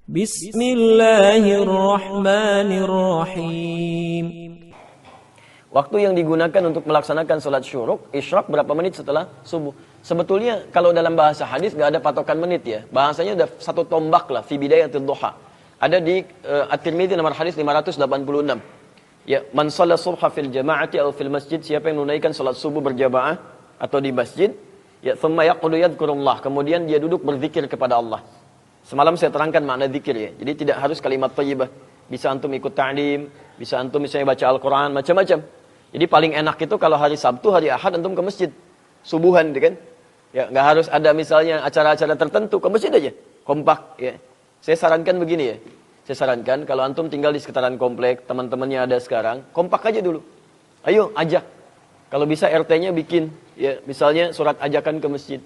Bismillahirrahmanirrahim. Waktu yang digunakan untuk melaksanakan sholat syuruk, isyraq berapa menit setelah subuh? Sebetulnya kalau dalam bahasa hadis nggak ada patokan menit ya. Bahasanya udah satu tombak lah, fi bidayatil duha. Ada di At-Tirmidzi nomor hadis 586. Ya, man shalla subha fil jama'ati atau fil masjid, siapa yang menunaikan sholat subuh berjamaah atau di masjid, ya thumma yaqudu yadhkurullah, kemudian dia duduk berzikir kepada Allah. Semalam saya terangkan makna zikir ya. Jadi tidak harus kalimat thayyibah. Bisa antum ikut ta'lim, bisa antum misalnya baca Al-Qur'an, macam-macam. Jadi paling enak itu kalau hari Sabtu, hari Ahad antum ke masjid. Subuhan kan. Ya, enggak harus ada misalnya acara-acara tertentu, ke masjid aja. Kompak ya. Saya sarankan begini ya. Saya sarankan kalau antum tinggal di sekitaran komplek, teman-temannya ada sekarang, kompak aja dulu. Ayo ajak. Kalau bisa RT-nya bikin ya, misalnya surat ajakan ke masjid.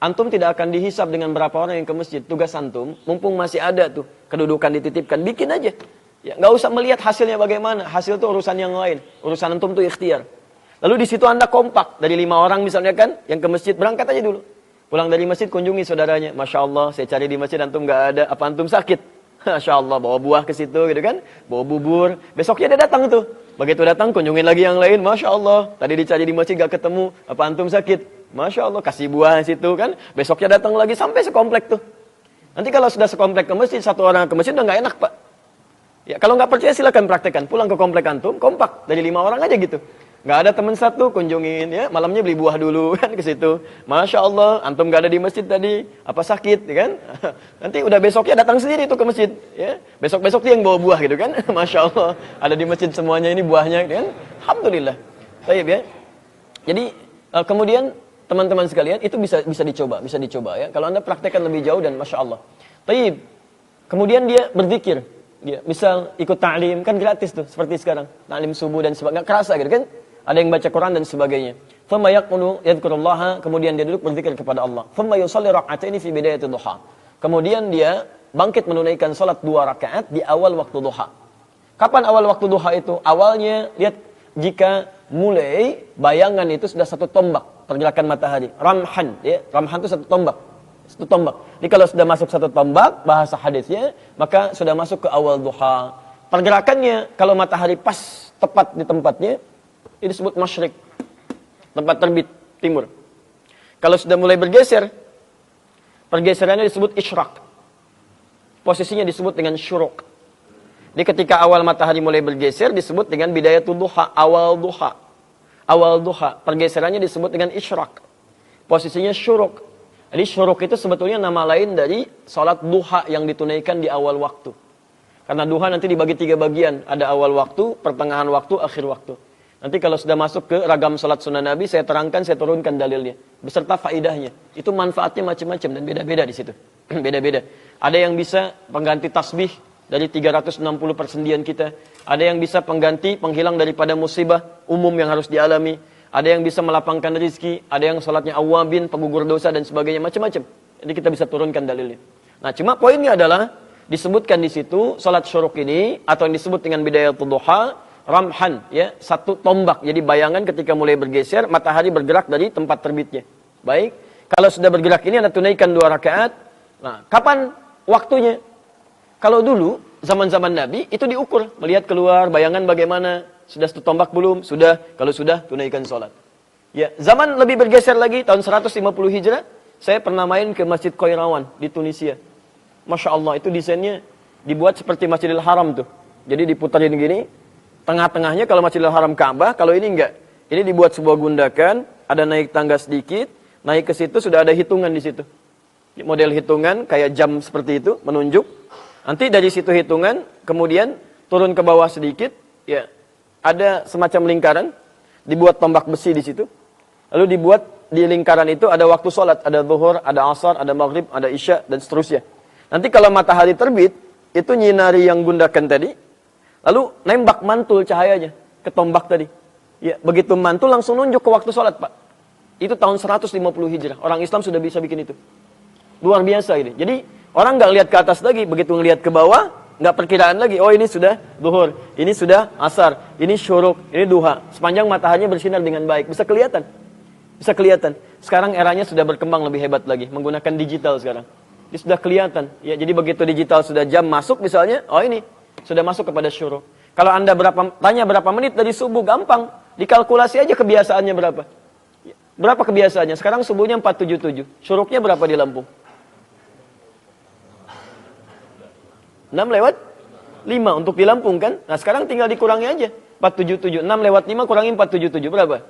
Antum tidak akan dihisab dengan berapa orang yang ke masjid. Tugas antum, mumpung masih ada tuh kedudukan dititipkan, bikin aja. Ya, nggak usah melihat hasilnya bagaimana. Hasil itu urusan yang lain. Urusan antum tuh ikhtiar. Lalu di situ anda kompak dari 5 orang misalnya kan, yang ke masjid, berangkat aja dulu. Pulang dari masjid kunjungi saudaranya. Masya Allah, saya cari di masjid antum nggak ada. Apa antum sakit? Masya Allah, bawa buah ke situ gitu kan, bawa bubur. Besoknya dia datang tuh. Begitu datang kunjungin lagi yang lain. Masya Allah, tadi dicari di masjid nggak ketemu. Apa antum sakit? Masya Allah, kasih buah di situ kan. Besoknya datang lagi sampai sekomplek tuh. Nanti kalau sudah sekomplek ke masjid, satu orang ke masjid udah nggak enak pak. Ya kalau nggak percaya silakan praktekkan. Pulang ke komplek antum, kompak dari 5 orang aja gitu. Nggak ada teman satu, kunjungin ya. Malamnya beli buah dulu kan ke situ. Masya Allah, antum nggak ada di masjid tadi. Apa sakit, ya kan? Nanti udah besoknya datang sendiri tuh ke masjid. Ya, besok dia yang bawa buah gitu kan? Masya Allah, ada di masjid semuanya ini buahnya, kan? Alhamdulillah. Baik ya. Jadi kemudian teman-teman sekalian, itu bisa dicoba ya. Kalau anda praktekkan lebih jauh dan Masya Allah. Taib. Kemudian dia berzikir. Ya, misal ikut ta'lim, kan gratis tuh, seperti sekarang. Ta'lim subuh dan sebagainya, nggak kerasa gitu kan. Ada yang baca Quran dan sebagainya. Thumma yaqulu yadhkurullaha, kemudian dia duduk berzikir kepada Allah. Thumma yusalli raka'ataini fi bidayatil duha. Kemudian dia bangkit menunaikan salat 2 rakaat di awal waktu duha. Kapan awal waktu duha itu? Awalnya, lihat, jika mulai bayangan itu sudah 1 tombak pergerakan matahari, ramhan ya, ramhan itu 1 tombak, 1 tombak. Jadi kalau sudah masuk 1 tombak bahasa hadisnya, maka sudah masuk ke awal duha. Pergerakannya kalau matahari pas tepat di tempatnya, ini disebut masyrik, tempat terbit timur. Kalau sudah mulai bergeser, pergeserannya disebut isyraq. Posisinya disebut dengan syuruk. Jadi ketika awal matahari mulai bergeser disebut dengan bidayatul duha, awal duha. Awal duha, pergeserannya disebut dengan isyraq. Posisinya syuruk. Jadi syuruk itu sebetulnya nama lain dari salat duha yang ditunaikan di awal waktu. Karena duha nanti dibagi 3 bagian. Ada awal waktu, pertengahan waktu, akhir waktu. Nanti kalau sudah masuk ke ragam salat sunnah Nabi, saya terangkan, saya turunkan dalilnya. Beserta faidahnya. Itu manfaatnya macam-macam dan beda-beda di situ. Beda-beda. Ada yang bisa pengganti tasbih dari 360 persendian kita. Ada yang bisa pengganti, penghilang daripada musibah umum yang harus dialami. Ada yang bisa melapangkan rezeki. Ada yang salatnya awabin, penggugur dosa dan sebagainya. Macam-macam. Jadi kita bisa turunkan dalilnya. Nah cuma poinnya adalah, disebutkan di situ, salat syuruk ini, atau yang disebut dengan bidayatul duha, ramhan, ya, 1 tombak. Jadi bayangan ketika mulai bergeser, matahari bergerak dari tempat terbitnya. Baik, kalau sudah bergerak ini anda tunaikan 2 rakaat. Nah, kapan waktunya? Kalau dulu, zaman-zaman Nabi, itu diukur. Melihat keluar, bayangan bagaimana. Sudah 1 tombak belum? Sudah. Kalau sudah, tunaikan sholat. Ya, zaman lebih bergeser lagi, tahun 150 Hijrah, saya pernah main ke Masjid Qairawan di Tunisia. Masya Allah, itu desainnya dibuat seperti Masjidil Haram tuh. Jadi diputarin gini, tengah-tengahnya kalau Masjidil Haram Ka'bah, kalau ini enggak. Ini dibuat sebuah gundakan, ada naik tangga sedikit, naik ke situ sudah ada hitungan di situ. Model hitungan kayak jam seperti itu, menunjuk. Nanti dari situ hitungan, kemudian turun ke bawah sedikit, ya, ada semacam lingkaran, dibuat tombak besi di situ. Lalu dibuat di lingkaran itu ada waktu sholat, ada zuhur, ada asar, ada maghrib, ada isya, dan seterusnya. Nanti kalau matahari terbit, itu nyinari yang gundakan tadi, lalu nembak mantul cahayanya ke tombak tadi. Ya, begitu mantul langsung nunjuk ke waktu sholat, Pak. Itu tahun 150 Hijrah. Orang Islam sudah bisa bikin itu. Luar biasa ini. Jadi, orang nggak lihat ke atas lagi, begitu ngelihat ke bawah, nggak perkiraan lagi. Oh ini sudah zuhur, ini sudah asar, ini syuruk, ini duha. Sepanjang mataharinya bersinar dengan baik, bisa kelihatan. Bisa kelihatan. Sekarang eranya sudah berkembang lebih hebat lagi, menggunakan digital sekarang. Dia sudah kelihatan. Ya, jadi begitu digital sudah jam masuk misalnya, oh ini sudah masuk kepada syuruk. Kalau Anda tanya berapa menit dari subuh, gampang. Dikalkulasi aja kebiasaannya berapa. Berapa kebiasaannya? Sekarang subuhnya 4.77. Syuruknya berapa di Lampung? 6 lewat 5 untuk di Lampung kan? Nah sekarang tinggal dikurangi aja. 4.77. 6 lewat 5 kurangi 4.77. Berapa?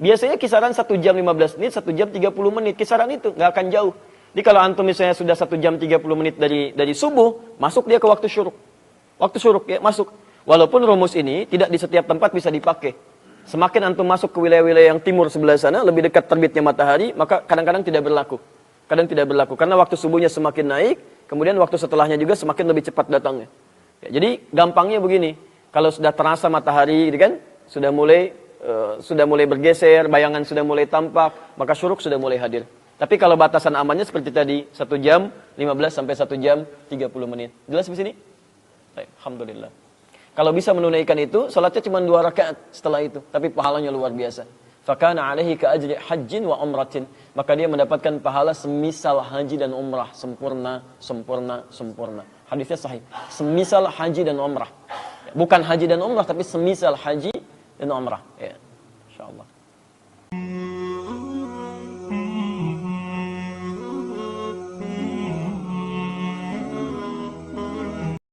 Biasanya kisaran 1 jam 15 menit, 1 jam 30 menit. Kisaran itu, nggak akan jauh. Jadi kalau antum misalnya sudah 1 jam 30 menit dari subuh, masuk dia ke waktu syuruk. Waktu syuruk ya, masuk. Walaupun rumus ini tidak di setiap tempat bisa dipakai. Semakin antum masuk ke wilayah-wilayah yang timur sebelah sana, lebih dekat terbitnya matahari, maka kadang-kadang tidak berlaku. Kadang tidak berlaku. Karena waktu subuhnya semakin naik, kemudian waktu setelahnya juga semakin lebih cepat datangnya. Ya, jadi gampangnya begini. Kalau sudah terasa matahari, gitu kan, sudah mulai bergeser, bayangan sudah mulai tampak, maka syuruk sudah mulai hadir. Tapi kalau batasan amannya seperti tadi, 1 jam 15 sampai 1 jam 30 menit. Jelas di sini? Baik, alhamdulillah. Kalau bisa menunaikan itu, salatnya cuma 2 rakaat setelah itu, tapi pahalanya luar biasa. Fakana alaihi ka ajri hajjin wa umratin. Maka dia mendapatkan pahala semisal haji dan umrah, sempurna, sempurna, sempurna. Hadisnya sahih. Semisal haji dan umrah. Bukan haji dan umrah, tapi semisal haji dan umrah. Ya. Insyaallah.